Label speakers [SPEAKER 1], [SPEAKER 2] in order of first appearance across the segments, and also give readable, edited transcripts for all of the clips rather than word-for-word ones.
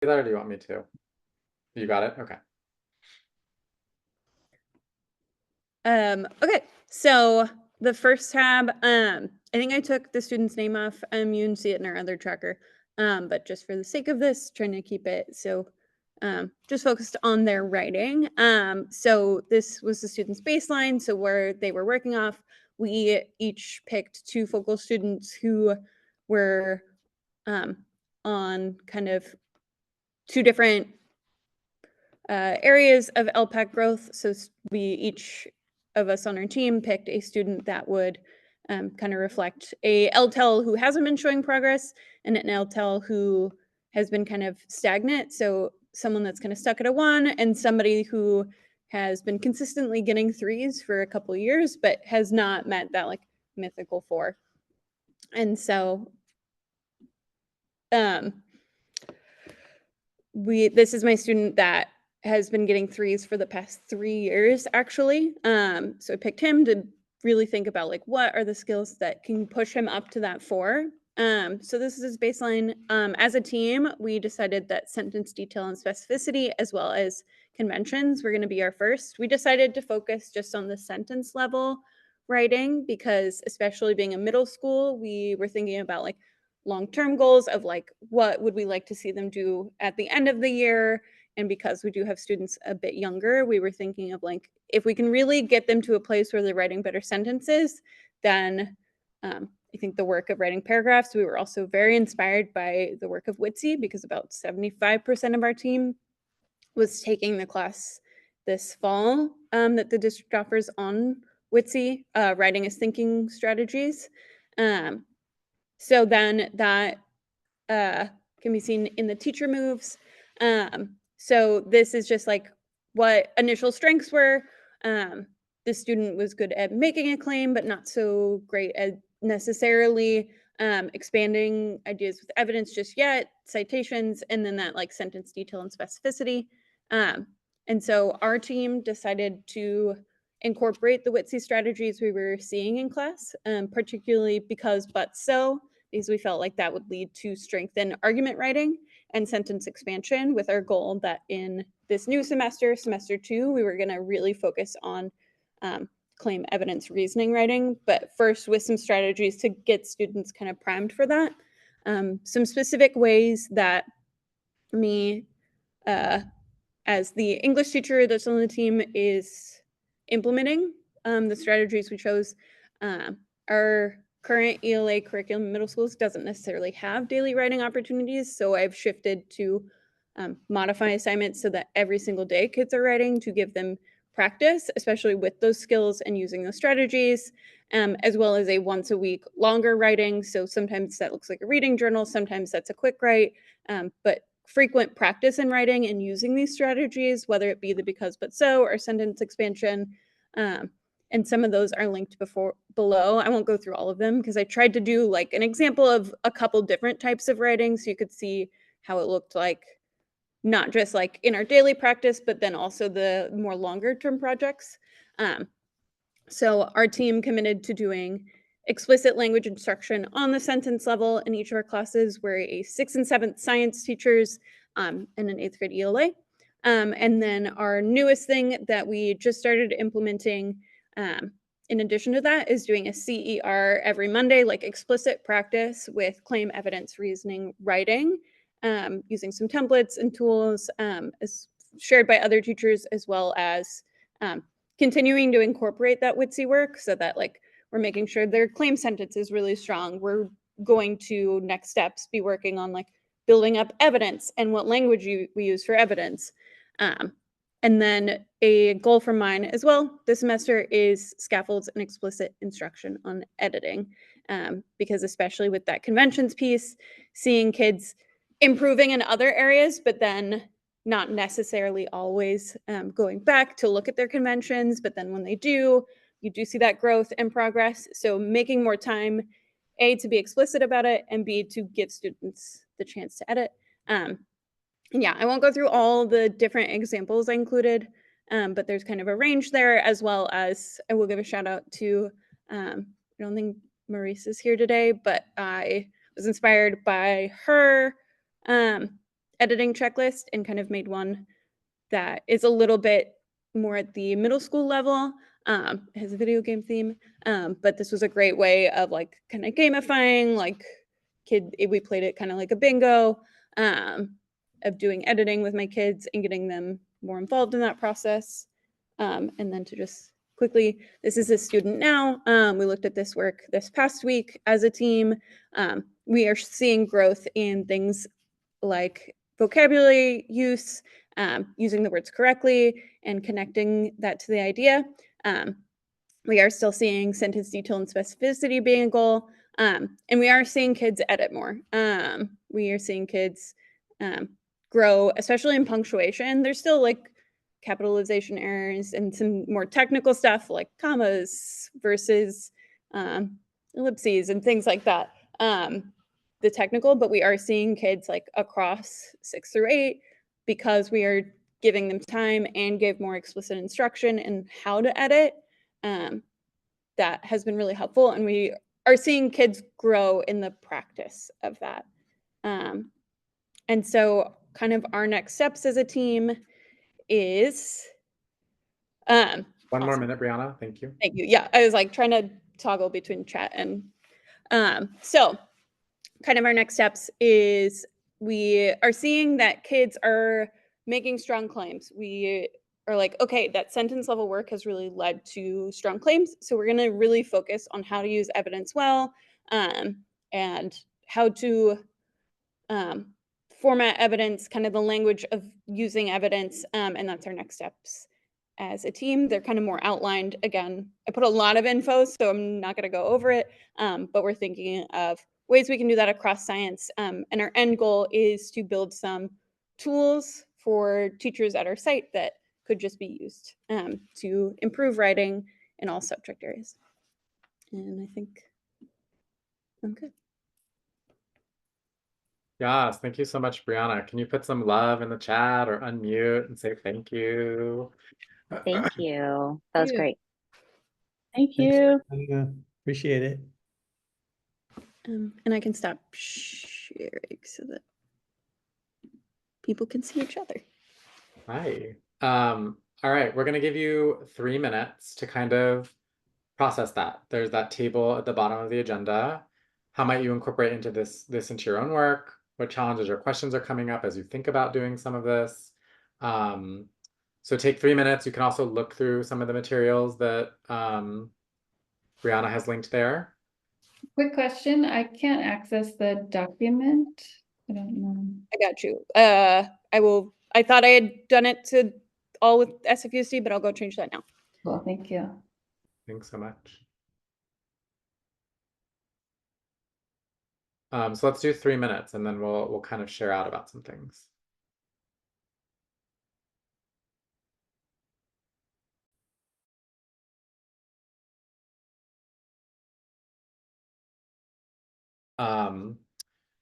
[SPEAKER 1] that, or do you want me to? You got it? Okay.
[SPEAKER 2] Okay, so the first tab, I think I took the student's name off. You can see it in our other tracker, but just for the sake of this, trying to keep it so just focused on their writing. So this was the student's baseline, so where they were working off. We each picked 2 focal students who were on kind of 2 different areas of LPAC growth. So we each of us on our team picked a student that would kind of reflect a LTEL who hasn't been showing progress and an LTEL who has been kind of stagnant. So someone that's kind of stuck at a 1 and somebody who has been consistently getting 3s for a couple of years, but has not met that like mythical 4. And so this is my student that has been getting 3s for the past 3 years, actually. So I picked him to really think about like what are the skills that can push him up to that 4. So this is his baseline. As a team, we decided that sentence detail and specificity, as well as conventions, were going to be our first. We decided to focus just on the sentence level writing because, especially being a middle school, we were thinking about like long-term goals of like what would we like to see them do at the end of the year. And because we do have students a bit younger, we were thinking of like if we can really get them to a place where they're writing better sentences, then I think the work of writing paragraphs. We were also very inspired by the work of WITSE because about 75% of our team was taking the class this fall that the district offers on WITSE, writing as thinking strategies. So then that can be seen in the teacher moves. So this is just like what initial strengths were. The student was good at making a claim, but not so great at necessarily expanding ideas with evidence just yet, citations, and then that like sentence detail and specificity. And so our team decided to incorporate the WITSE strategies we were seeing in class, particularly because because we felt like that would lead to strengthen argument writing and sentence expansion, with our goal that in this new semester, semester 2, we were going to really focus on claim evidence reasoning writing, but first with some strategies to get students kind of primed for that. Some specific ways that me, as the English teacher that's on the team, is implementing the strategies we chose. Our current ELA curriculum in middle schools doesn't necessarily have daily writing opportunities, so I've shifted to modify assignments so that every single day kids are writing to give them practice, especially with those skills and using those strategies, as well as a once a week longer writing. So sometimes that looks like a reading journal, sometimes that's a quick write, but frequent practice in writing and using these strategies, whether it be the because but so or sentence expansion. And some of those are linked below. I won't go through all of them because I tried to do like an example of a couple different types of writing so you could see how it looked like, not just like in our daily practice, but then also the more longer term projects. So our team committed to doing explicit language instruction on the sentence level in each of our classes. We're a 6th and 7th science teachers and an 8th grade ELA. And then our newest thing that we just started implementing in addition to that is doing a CER every Monday, like explicit practice with claim evidence reasoning writing, using some templates and tools as shared by other teachers, as well as continuing to incorporate that WITSE work so that like we're making sure their claim sentence is really strong. We're going to next steps be working on like building up evidence and what language we use for evidence. And then a goal for mine as well this semester is scaffolds and explicit instruction on editing, because especially with that conventions piece, seeing kids improving in other areas, but then not necessarily always going back to look at their conventions, but then when they do, you do see that growth and progress. So making more time, A, to be explicit about it, and B, to give students the chance to edit. And yeah, I won't go through all the different examples I included, but there's kind of a range there, as well as I will give a shout out to, I don't think Maurice is here today, but I was inspired by her editing checklist and kind of made one that is a little bit more at the middle school level. It has a video game theme, but this was a great way of like kind of gamifying, like we played it kind of like a bingo, of doing editing with my kids and getting them more involved in that process. And then to just quickly, this is a student now. We looked at this work this past week as a team. We are seeing growth in things like vocabulary use, using the words correctly and connecting that to the idea. We are still seeing sentence detail and specificity being a goal. And we are seeing kids edit more. We are seeing kids grow, especially in punctuation. There's still like capitalization errors and some more technical stuff like commas versus ellipses and things like that. The technical, but we are seeing kids like across 6 through 8 because we are giving them time and give more explicit instruction in how to edit. That has been really helpful, and we are seeing kids grow in the practice of that. And so kind of our next steps as a team is
[SPEAKER 1] One more minute, Brianna. Thank you.
[SPEAKER 2] Thank you. Yeah, I was like trying to toggle between chat and so kind of our next steps is we are seeing that kids are making strong claims. We are like, okay, that sentence level work has really led to strong claims. So we're going to really focus on how to use evidence well, and how to format evidence, kind of the language of using evidence. And that's our next steps as a team. They're kind of more outlined. Again, I put a lot of info, so I'm not going to go over it, but we're thinking of ways we can do that across science. And our end goal is to build some tools for teachers at our site that could just be used to improve writing in all subject areas. And I think I'm good.
[SPEAKER 1] Yes, thank you so much, Brianna. Can you put some love in the chat or unmute and say thank you?
[SPEAKER 3] Thank you. That was
[SPEAKER 2] Yeah.
[SPEAKER 3] great. Thank
[SPEAKER 4] Thanks,
[SPEAKER 3] you.
[SPEAKER 4] Brianna. Appreciate it.
[SPEAKER 2] And I can stop sharing so that people can see each other.
[SPEAKER 1] Hi. All right, we're gonna give you 3 minutes to kind of process that. There's that table at the bottom of the agenda. How might you incorporate into this into your own work? What challenges or questions are coming up as you think about doing some of this? So take 3 minutes. You can also look through some of the materials that Brianna has linked there.
[SPEAKER 5] Quick question, I can't access the document. I don't know.
[SPEAKER 2] I got you. I thought I had done it to all with SFUC, but I'll go change that now.
[SPEAKER 5] Well, thank you.
[SPEAKER 1] Thanks so much. So let's do 3 minutes and then we'll kind of share out about some things.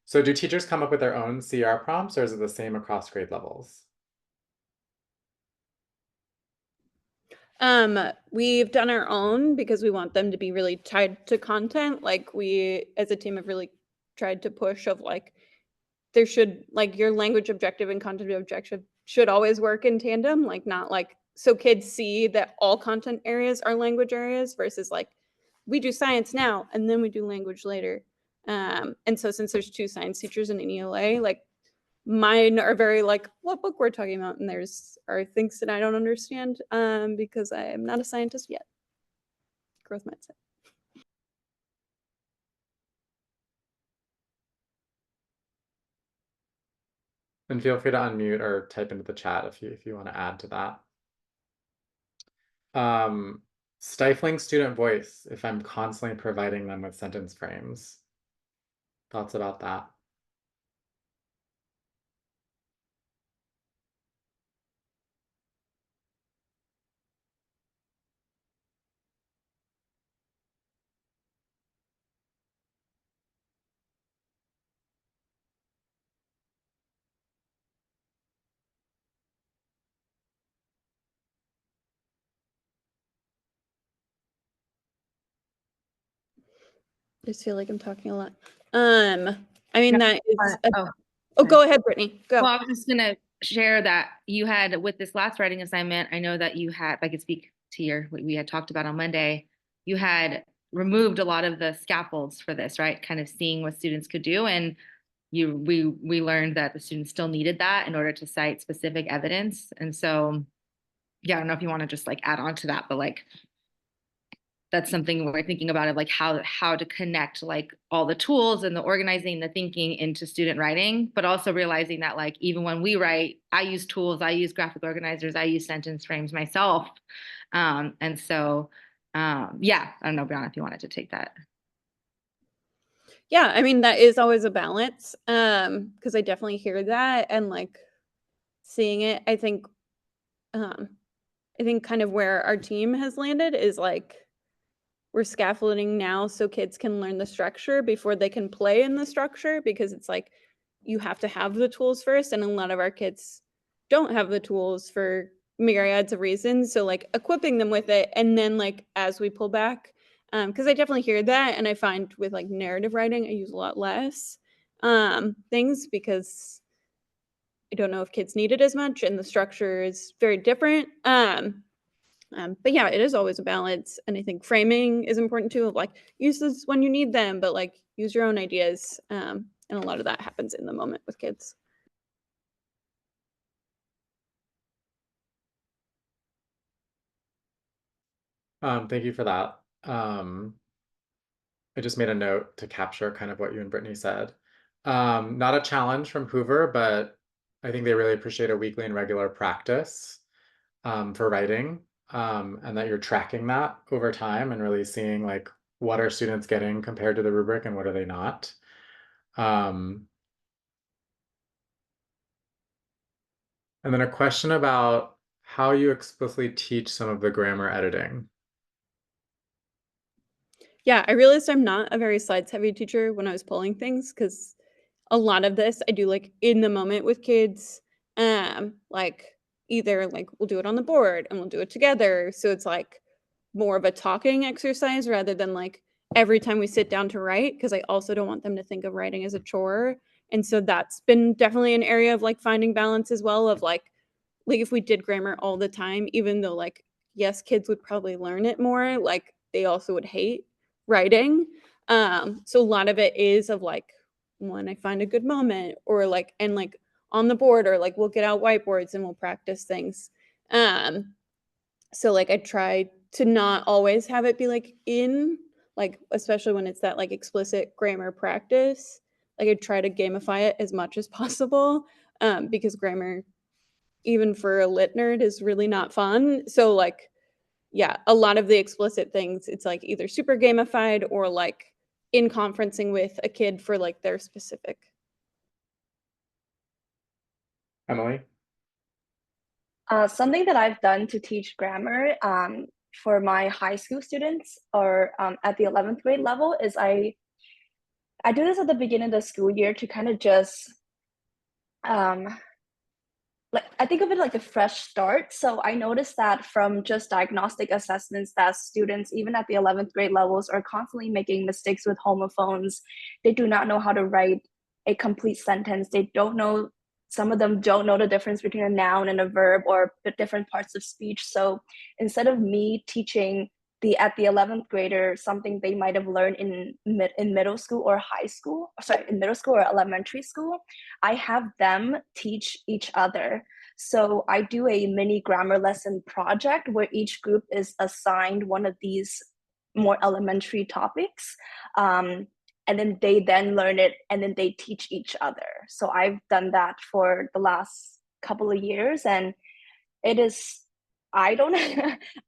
[SPEAKER 1] So do teachers come up with their own CR prompts or is it the same across grade levels?
[SPEAKER 2] We've done our own because we want them to be really tied to content. Like we, as a team, have really tried to push of like, there should, like your language objective and content objective should always work in tandem, like not like, so kids see that all content areas are language areas versus like, we do science now and then we do language later. And so since there's 2 science teachers in an ELA, like mine are very like what book we're talking about, and there's are things that I don't understand because I am not a scientist yet. Growth mindset.
[SPEAKER 1] And feel free to unmute or type into the chat if you want to add to that. Stifling student voice if I'm constantly providing them with sentence frames. Thoughts about that?
[SPEAKER 2] I just feel like I'm talking a lot. I mean, that is
[SPEAKER 3] Oh,
[SPEAKER 2] Oh, go ahead, Brittany, go.
[SPEAKER 4] Well, I was just gonna share that you had with this last writing assignment, I know that you had, if I could speak to what we had talked about on Monday, you had removed a lot of the scaffolds for this, right? Kind of seeing what students could do. And we learned that the students still needed that in order to cite specific evidence. And so, yeah, I don't know if you want to just like add on to that, but like that's something we're thinking about, of like how to connect like all the tools and the organizing, the thinking into student writing, but also realizing that like even when we write, I use tools, I use graphic organizers, I use sentence frames myself. And so yeah, I don't know, Brianna, if you wanted to take that.
[SPEAKER 2] Yeah, I mean, that is always a balance, because I definitely hear that, and like seeing it, I think kind of where our team has landed is like we're scaffolding now so kids can learn the structure before they can play in the structure, because it's like you have to have the tools first, and a lot of our kids don't have the tools for myriads of reasons. So like equipping them with it, and then like as we pull back, because I definitely hear that, and I find with like narrative writing I use a lot less things because I don't know if kids need it as much, and the structure is very different. But yeah, it is always a balance, and I think framing is important too. Of like use this when you need them, but like use your own ideas, and a lot of that happens in the moment with kids.
[SPEAKER 1] Thank you for that. I just made a note to capture kind of what you and Brittany said. Not a challenge from Hoover, but I think they really appreciate a weekly and regular practice for writing, and that you're tracking that over time and really seeing like what are students getting compared to the rubric and what are they not. And then a question about how you explicitly teach some of the grammar editing.
[SPEAKER 2] Yeah, I realized I'm not a very slides heavy teacher when I was pulling things, because a lot of this I do like in the moment with kids. Like either like we'll do it on the board and we'll do it together. So it's like more of a talking exercise rather than like every time we sit down to write, because I also don't want them to think of writing as a chore. And so that's been definitely an area of like finding balance as well, of like if we did grammar all the time, even though like yes, kids would probably learn it more, like they also would hate writing. So a lot of it is of like when I find a good moment, or like and like on the board, or like we'll get out whiteboards and we'll practice things. So like I try to not always have it be like in like, especially when it's that like explicit grammar practice, like I try to gamify it as much as possible, because grammar, even for a lit nerd, is really not fun. So like yeah, a lot of the explicit things, it's like either super gamified or like in conferencing with a kid for like their specific.
[SPEAKER 1] Emily?
[SPEAKER 6] Something that I've done to teach grammar for my high school students, or at the 11th grade level, is I do this at the beginning of the school year to kind of just like, I think of it like a fresh start. So I noticed that from just diagnostic assessments that students, even at the 11th grade levels, are constantly making mistakes with homophones. They do not know how to write a complete sentence. They don't know, some of them don't know the difference between a noun and a verb, or the different parts of speech. So instead of me teaching at the 11th grader something they might have learned in middle school or high school, sorry, in middle school or elementary school, I have them teach each other. So I do a mini grammar lesson project where each group is assigned one of these more elementary topics. And then they then learn it, and then they teach each other. So I've done that for the last couple of years, and it is, I don't,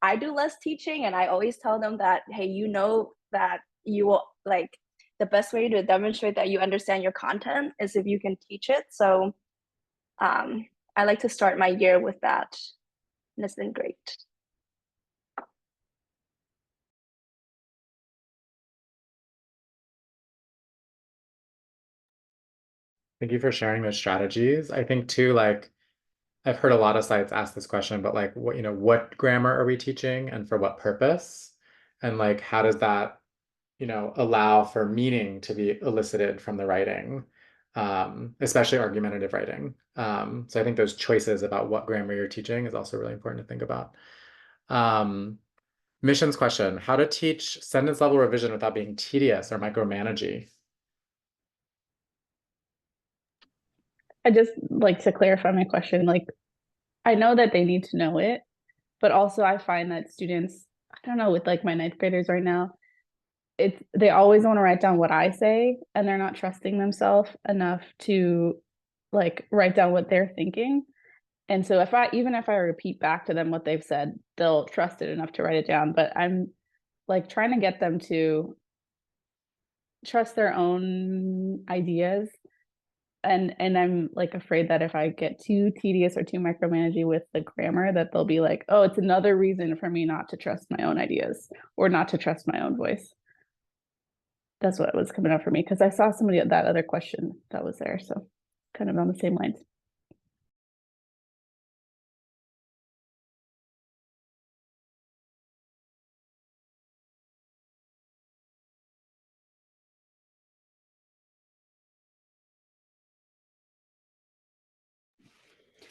[SPEAKER 6] I do less teaching, and I always tell them that, hey, you know that you will, like, the best way to demonstrate that you understand your content is if you can teach it. So I like to start my year with that, and it's been great.
[SPEAKER 1] Thank you for sharing those strategies. I think too, like, I've heard a lot of sites ask this question, but like, what grammar are we teaching and for what purpose? And like, how does that, allow for meaning to be elicited from the writing? especially argumentative writing. So I think those choices about what grammar you're teaching is also really important to think about. Missions question, how to teach sentence level revision without being tedious or micromanaging?
[SPEAKER 7] I just like to clarify my question. Like, I know that they need to know it, but also I find that students, I don't know, with like my ninth graders right now, they always want to write down what I say and they're not trusting themselves enough to like write down what they're thinking. And so even if I repeat back to them what they've said, they'll trust it enough to write it down. But I'm like trying to get them to trust their own ideas. And I'm like afraid that if I get too tedious or too micromanaging with the grammar, that they'll be like, oh, it's another reason for me not to trust my own ideas or not to trust my own voice. That's what was coming up for me because I saw somebody that other question that was there. So kind of on the same lines.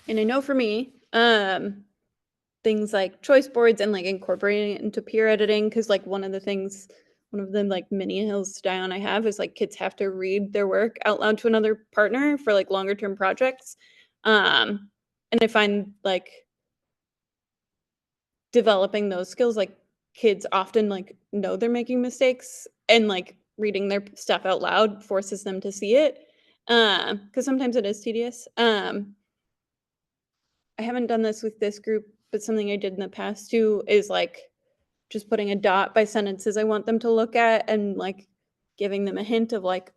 [SPEAKER 2] And I know for me, things like choice boards and like incorporating it into peer editing, because like one of the like mini hills to die on I have is like kids have to read their work out loud to another partner for like longer term projects. And I find like developing those skills, like kids often like know they're making mistakes and like reading their stuff out loud forces them to see it. Because sometimes it is tedious. I haven't done this with this group, but something I did in the past too is like just putting a dot by sentences I want them to look at and like giving them a hint of like,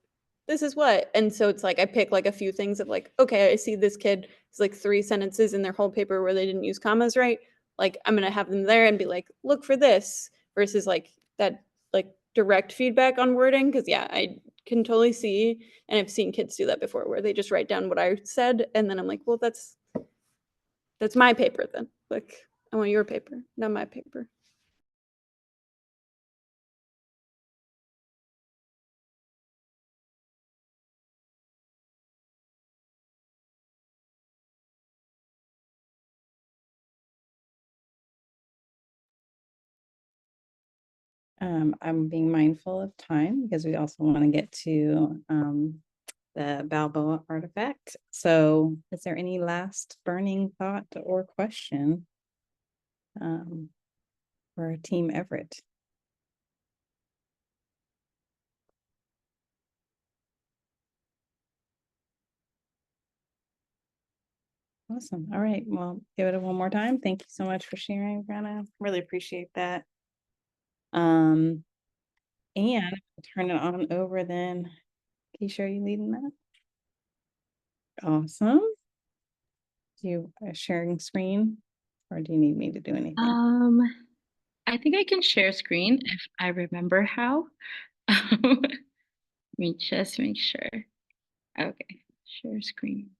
[SPEAKER 2] this is what. And so it's like I pick like a few things of like, okay, I see this kid is like 3 sentences in their whole paper where they didn't use commas right. Like I'm gonna have them there and be like, look for this versus like that like direct feedback on wording. Cause yeah, I can totally see, and I've seen kids do that before where they just write down what I said and then I'm like, well, that's my paper then. Like, I want your paper, not my paper.
[SPEAKER 8] I'm being mindful of time because we also want to get to the Balboa artifact. So is there any last burning thought or question for Team Everett? Awesome. All right. Well, give it one more time. Thank you so much for sharing, Brenna. Really appreciate that. And I'll turn it on over then. Keisha, are you leading that? Awesome. Do you sharing screen or do you need me to do anything?
[SPEAKER 4] I think I can share screen if I remember how. Let me just make sure. Okay, share screen.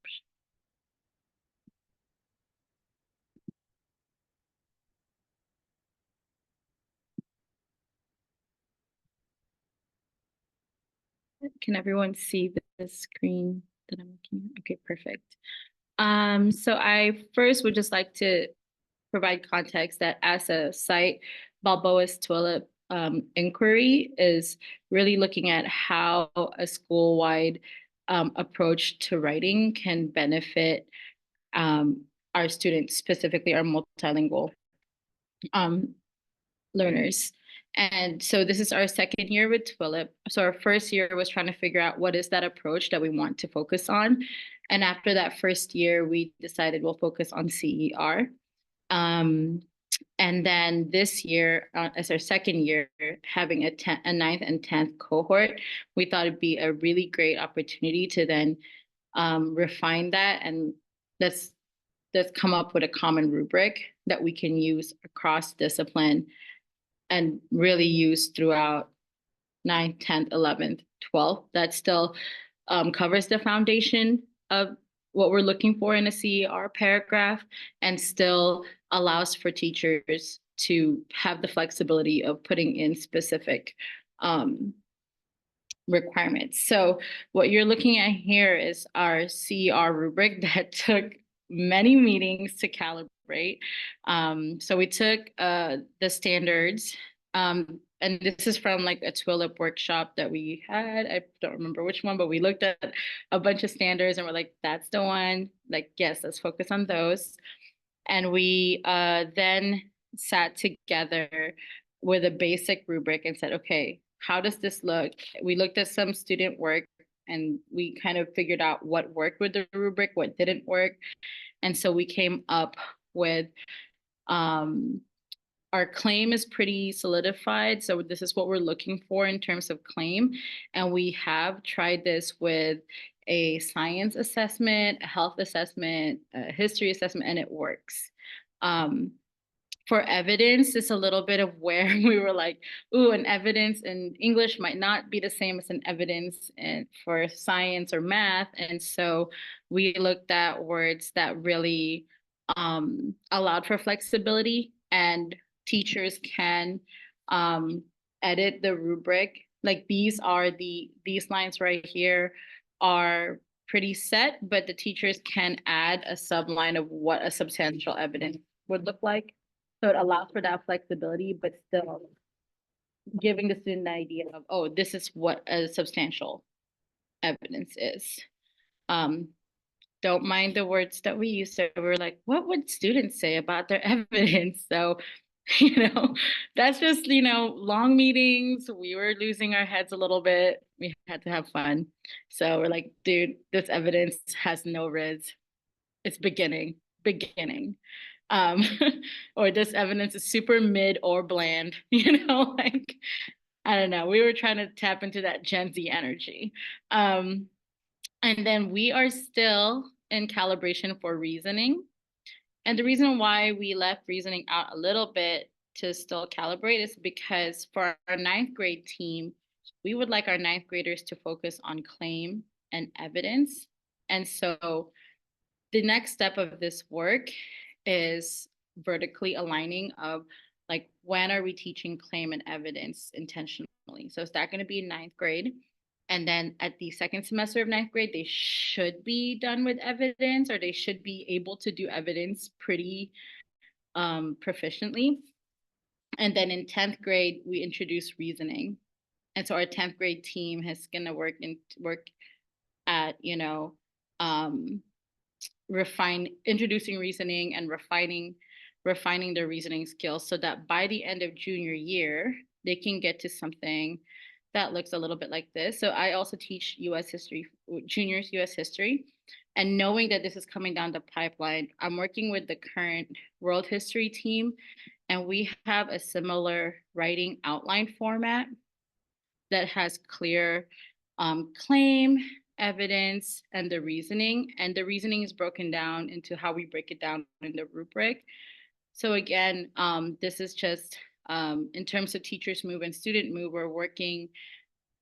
[SPEAKER 4] Can everyone see the screen that I'm looking at? Okay, perfect. So I first would just like to provide context that as a site, Balboa's TWLIP inquiry is really looking at how a school-wide approach to writing can benefit our students, specifically our multilingual learners. And so this is our second year with TWLIP. So our first year was trying to figure out what is that approach that we want to focus on. And after that first year, we decided we'll focus on CER. And then this year, as our second year, having a 9th and 10th cohort, we thought it'd be a really great opportunity to then refine that and let's come up with a common rubric that we can use across discipline and really use throughout 9th, 10th, 11th, 12th. That still covers the foundation of what we're looking for in a CER paragraph and still allows for teachers to have the flexibility of putting in specific
[SPEAKER 9] requirements. So what you're looking at here is our CER rubric that took many meetings to calibrate. So we took the standards, and this is from like a TWLIP workshop that we had. I don't remember which one, but we looked at a bunch of standards and we're like, that's the one. Like, yes, let's focus on those. And we then sat together with a basic rubric and said, okay, how does this look? We looked at some student work and we kind of figured out what worked with the rubric, what didn't work. And so we came up with our claim is pretty solidified. So this is what we're looking for in terms of claim. And we have tried this with a science assessment, a health assessment, a history assessment, and it works. For evidence, it's a little bit of where we were like, ooh, an evidence in English might not be the same as an evidence for science or math. And so we looked at words that really allowed for flexibility, and teachers can edit the rubric. Like these lines right here are pretty set, but the teachers can add a subline of what a substantial evidence would look like. So it allows for that flexibility, but still giving the student an idea of, oh, this is what a substantial evidence is. Don't mind the words that we use. So we're like, what would students say about their evidence? So, that's just, long meetings. We were losing our heads a little bit. We had to have fun. So we're like, dude, this evidence has no riz. It's beginning. Or this evidence is super mid or bland, like, I don't know. We were trying to tap into that Gen Z energy. And then we are still in calibration for reasoning. And the reason why we left reasoning out a little bit to still calibrate is because for our 9th grade team, we would like our 9th graders to focus on claim and evidence. And so the next step of this work is vertically aligning of like, when are we teaching claim and evidence intentionally? So is that going to be in 9th grade? And then at the second semester of 9th grade, they should be done with evidence, or they should be able to do evidence pretty proficiently. And then in 10th grade, we introduce reasoning. And so our 10th grade team is going to work at, introducing reasoning and refining their reasoning skills so that by the end of junior year, they can get to something that looks a little bit like this. So I also teach US history, juniors US history. And knowing that this is coming down the pipeline, I'm working with the current world history team, and we have a similar writing outline format that has clear claim, evidence, and the reasoning. And the reasoning is broken down into how we break it down in the rubric. So again, this is just in terms of teachers move and student move, we're working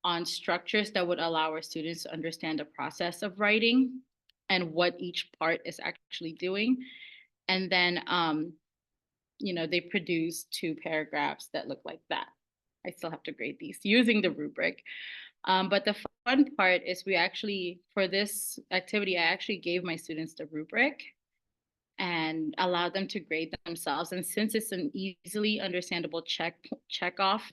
[SPEAKER 9] on structures that would allow our students to understand the process of writing and what each part is actually doing. And then, they produce 2 paragraphs that look like that. I still have to grade these using the rubric. But the fun part is for this activity, I actually gave my students the rubric and allowed them to grade themselves. And since it's an easily understandable check off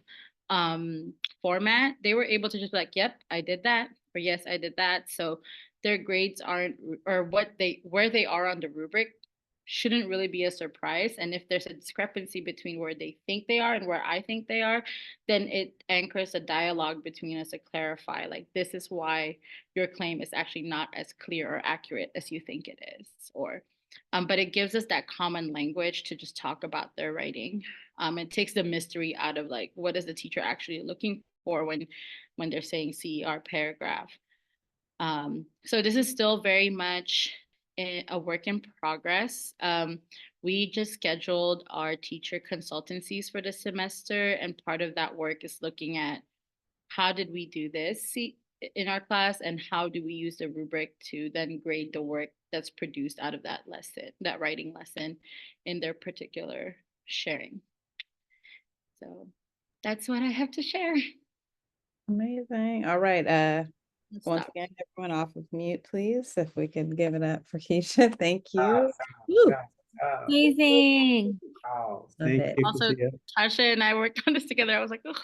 [SPEAKER 9] format, they were able to just be like, yep, I did that, or yes, I did that. So their grades aren't, or where they are on the rubric shouldn't really be a surprise. And if there's a discrepancy between where they think they are and where I think they are, then it anchors a dialogue between us to clarify, like, this is why your claim is actually not as clear or accurate as you think it is, or but it gives us that common language to just talk about their writing. It takes the mystery out of like, what is the teacher actually looking for when they're saying CER paragraph. So this is still very much a work in progress. We just scheduled our teacher consultancies for the semester, and part of that work is looking at how did we do this in our class, and how do we use the rubric to then grade the work that's produced out of that lesson, that writing lesson, in their particular sharing. So that's what I have to share.
[SPEAKER 8] Amazing. All right. Once
[SPEAKER 9] Stop.
[SPEAKER 8] again, everyone off of mute, please. If we could give it up for Keisha. Thank you.
[SPEAKER 1] Yes,
[SPEAKER 8] Woo,
[SPEAKER 1] yes.
[SPEAKER 4] Amazing.
[SPEAKER 1] Wow.
[SPEAKER 8] love
[SPEAKER 10] Thank
[SPEAKER 8] it.
[SPEAKER 10] you,
[SPEAKER 9] Also,
[SPEAKER 10] Sophia.
[SPEAKER 9] Tasha and I worked on this together. I was like, oh,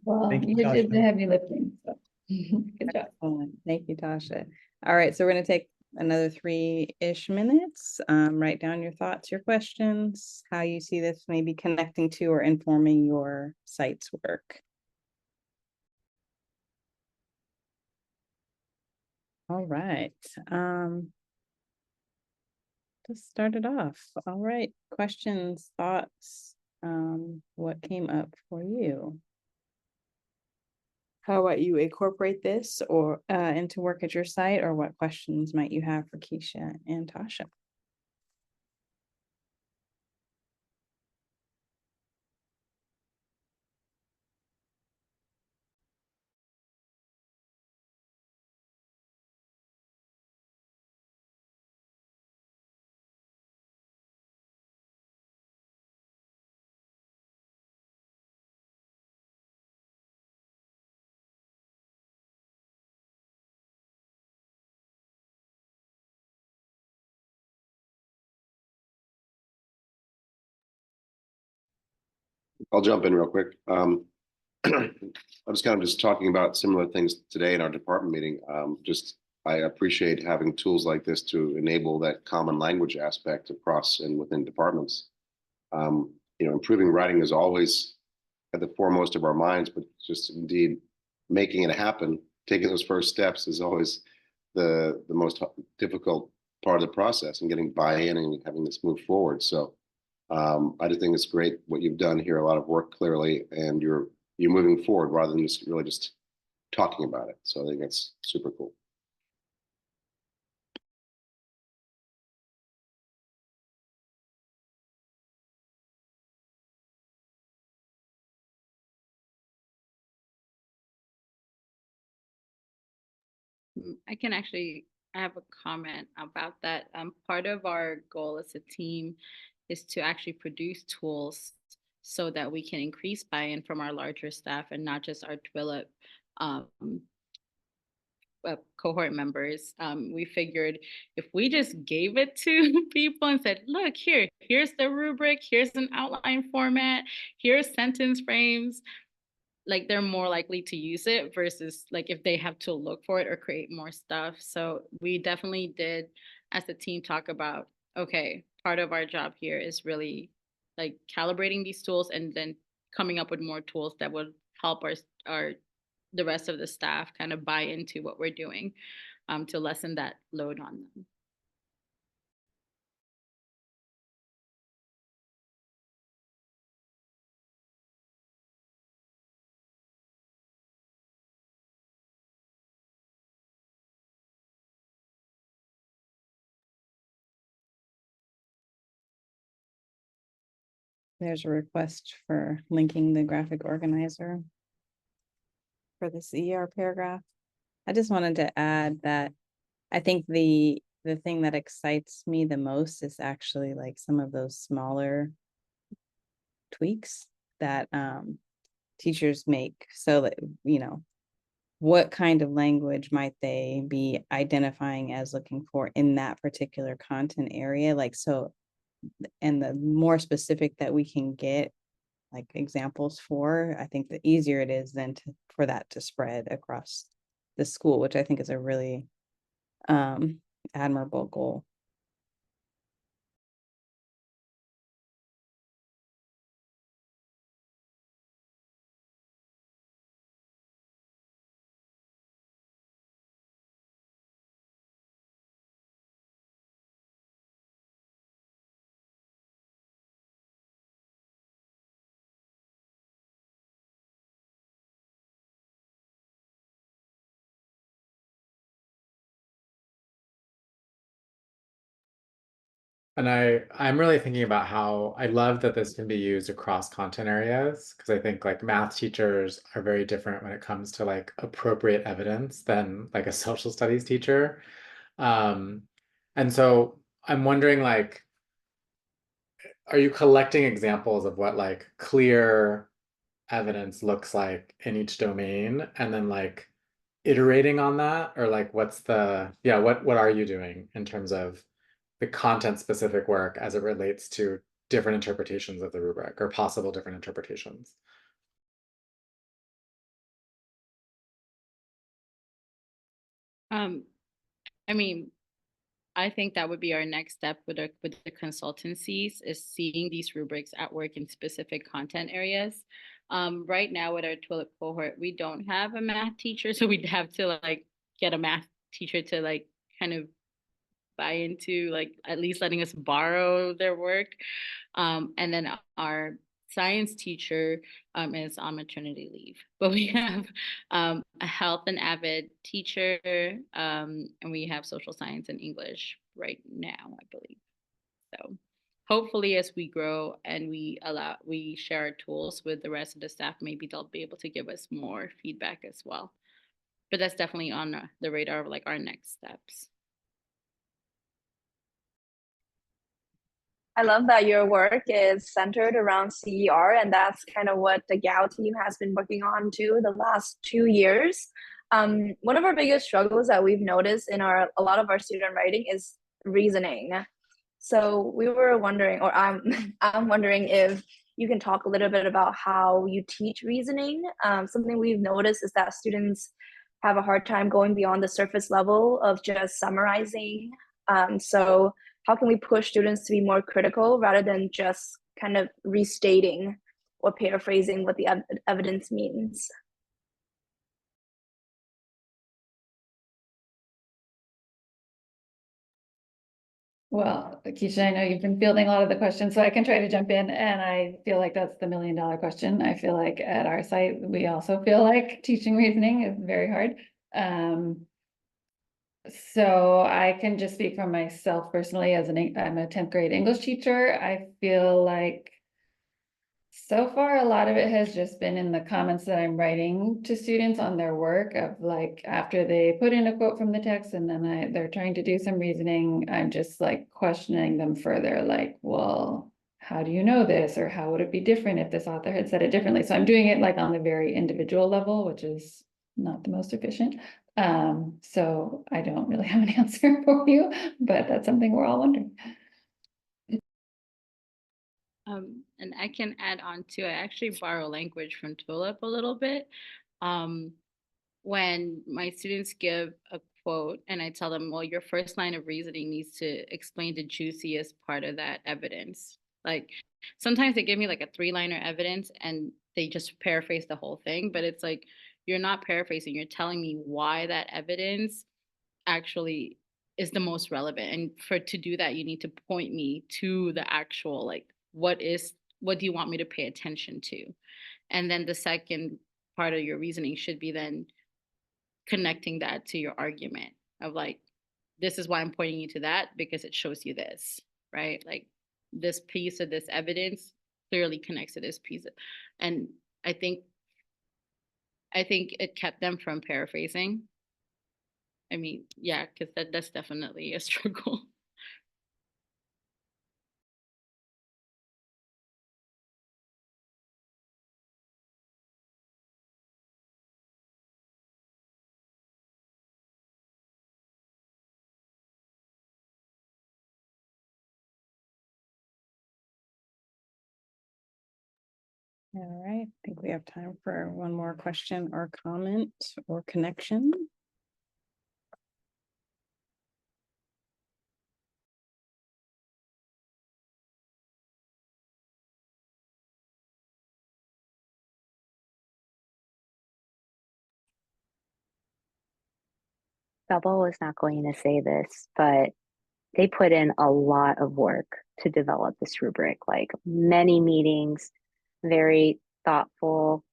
[SPEAKER 5] Well,
[SPEAKER 10] Thank you,
[SPEAKER 5] you did the
[SPEAKER 10] Tasha.
[SPEAKER 5] heavy lifting, so good job.
[SPEAKER 8] Excellent. Thank you, Tasha. All right, so we're going to take another 3-ish minutes. Write down your thoughts, your questions, how you see this maybe connecting to or informing your site's work. All right. Let's start it off. All right. Questions, thoughts, what came up for you? How about you incorporate this or into work at your site, or what questions might you have for Keisha and Tasha?
[SPEAKER 11] I'll jump in real quick. I was kind of just talking about similar things today in our department meeting. I appreciate having tools like this to enable that common language aspect across and within departments. Improving writing is always at the foremost of our minds, but just indeed making it happen, taking those first steps is always the most difficult part of the process, and getting buy-in and having this move forward. So I just think it's great what you've done here, a lot of work clearly, and you're moving forward rather than just really just talking about it. So I think that's super cool.
[SPEAKER 9] I have a comment about that. Part of our goal as a team is to actually produce tools so that we can increase buy-in from our larger staff and not just our TWLIP cohort members. We figured if we just gave it to people and said, look, here's the rubric, here's an outline format, here's sentence frames, like they're more likely to use it versus like if they have to look for it or create more stuff. So we definitely did, as a team, talk about, okay, part of our job here is really like calibrating these tools and then coming up with more tools that would help our the rest of the staff kind of buy into what we're doing, to lessen that load on them.
[SPEAKER 8] There's a request for linking the graphic organizer for this ER paragraph. I just wanted to add that I think the thing that excites me the most is actually like some of those smaller tweaks that teachers make. So that, what kind of language might they be identifying as looking for in that particular content area? Like, so, and the more specific that we can get like examples for, I think the easier it is then for that to spread across the school, which I think is a really admirable goal.
[SPEAKER 1] And I'm really thinking about how I love that this can be used across content areas, because I think like math teachers are very different when it comes to like appropriate evidence than like a social studies teacher. And so I'm wondering, like, are you collecting examples of what like clear evidence looks like in each domain, and then like iterating on that, or like what's the, yeah, what are you doing in terms of the content specific work as it relates to different interpretations of the rubric or possible different interpretations?
[SPEAKER 9] I mean, I think that would be our next step with the consultancies, is seeing these rubrics at work in specific content areas. Right now with our TWLIP cohort, we don't have a math teacher, so we'd have to like get a math teacher to like kind of buy into like at least letting us borrow their work. And then our science teacher is on maternity leave, but we have a health and avid teacher, and we have social science and English right now, I believe. So hopefully as we grow and we share our tools with the rest of the staff, maybe they'll be able to give us more feedback as well. But that's definitely on the radar of like our next steps.
[SPEAKER 6] I love that your work is centered around CER, and that's kind of what the GAO team has been working on too the last 2 years. One of our biggest struggles that we've noticed in a lot of our student writing is reasoning. So we were wondering, or I'm wondering if you can talk a little bit about how you teach reasoning. Something we've noticed is that students have a hard time going beyond the surface level of just summarizing. So how can we push students to be more critical rather than just kind of restating or paraphrasing what the evidence means?
[SPEAKER 5] Well, Keisha, I know you've been fielding a lot of the questions, so I can try to jump in. And I feel like that's the $1 million question. I feel like at our site, we also feel like teaching reasoning is very hard. So I can just speak for myself personally as I'm a 10th grade English teacher. I feel like so far a lot of it has just been in the comments that I'm writing to students on their work, of like after they put in a quote from the text and then they're trying to do some reasoning, I'm just like questioning them further, like, well, how do you know this? Or how would it be different if this author had said it differently? So I'm doing it like on the very individual level, which is not the most efficient. So I don't really have an answer for you, but that's something we're all wondering.
[SPEAKER 9] And I can add on too, I actually borrow language from TWLIP a little bit. When my students give a quote and I tell them, well, your first line of reasoning needs to explain the juiciest part of that evidence. Like sometimes they give me like a 3-liner evidence and they just paraphrase the whole thing, but it's like, you're not paraphrasing, you're telling me why that evidence actually is the most relevant. And to do that, you need to point me to the actual, like, what do you want me to pay attention to? And then the second part of your reasoning should be then connecting that to your argument of like, this is why I'm pointing you to that, because it shows you this, right? Like this piece of this evidence clearly connects to this piece. And I think it kept them from paraphrasing. I mean, yeah, because that's definitely a struggle.
[SPEAKER 8] All right, I think we have time for one more question or comment or connection.
[SPEAKER 3] Bubble was not going to say this, but they put in a lot of work to develop this rubric, like many meetings, very thoughtful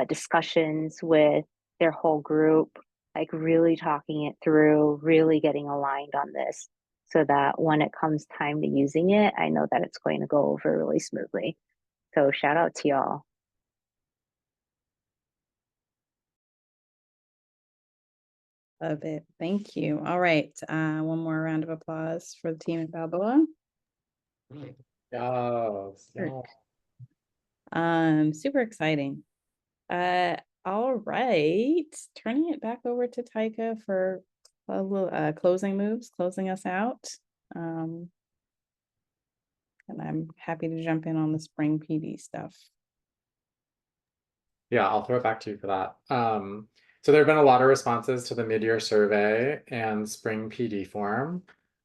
[SPEAKER 3] discussions with their whole group, like really talking it through, really getting aligned on this so that when it comes time to using it, I know that it's going to go over really smoothly. So shout out to y'all.
[SPEAKER 8] Love it. Thank you. All right. One more round of applause for the team at Balboa.
[SPEAKER 1] Yes,
[SPEAKER 8] Sure.
[SPEAKER 1] yeah.
[SPEAKER 8] Super exciting. All right, turning it back over to Taika for a little closing moves, closing us out. And I'm happy to jump in on the spring PD stuff.
[SPEAKER 1] Yeah, I'll throw it back to you for that. So there have been a lot of responses to the mid-year survey and spring PD form.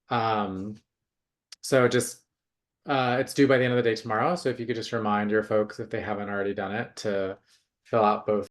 [SPEAKER 1] So just it's due by the end of the day tomorrow. So if you could just remind your folks, if they haven't already done it, to fill out both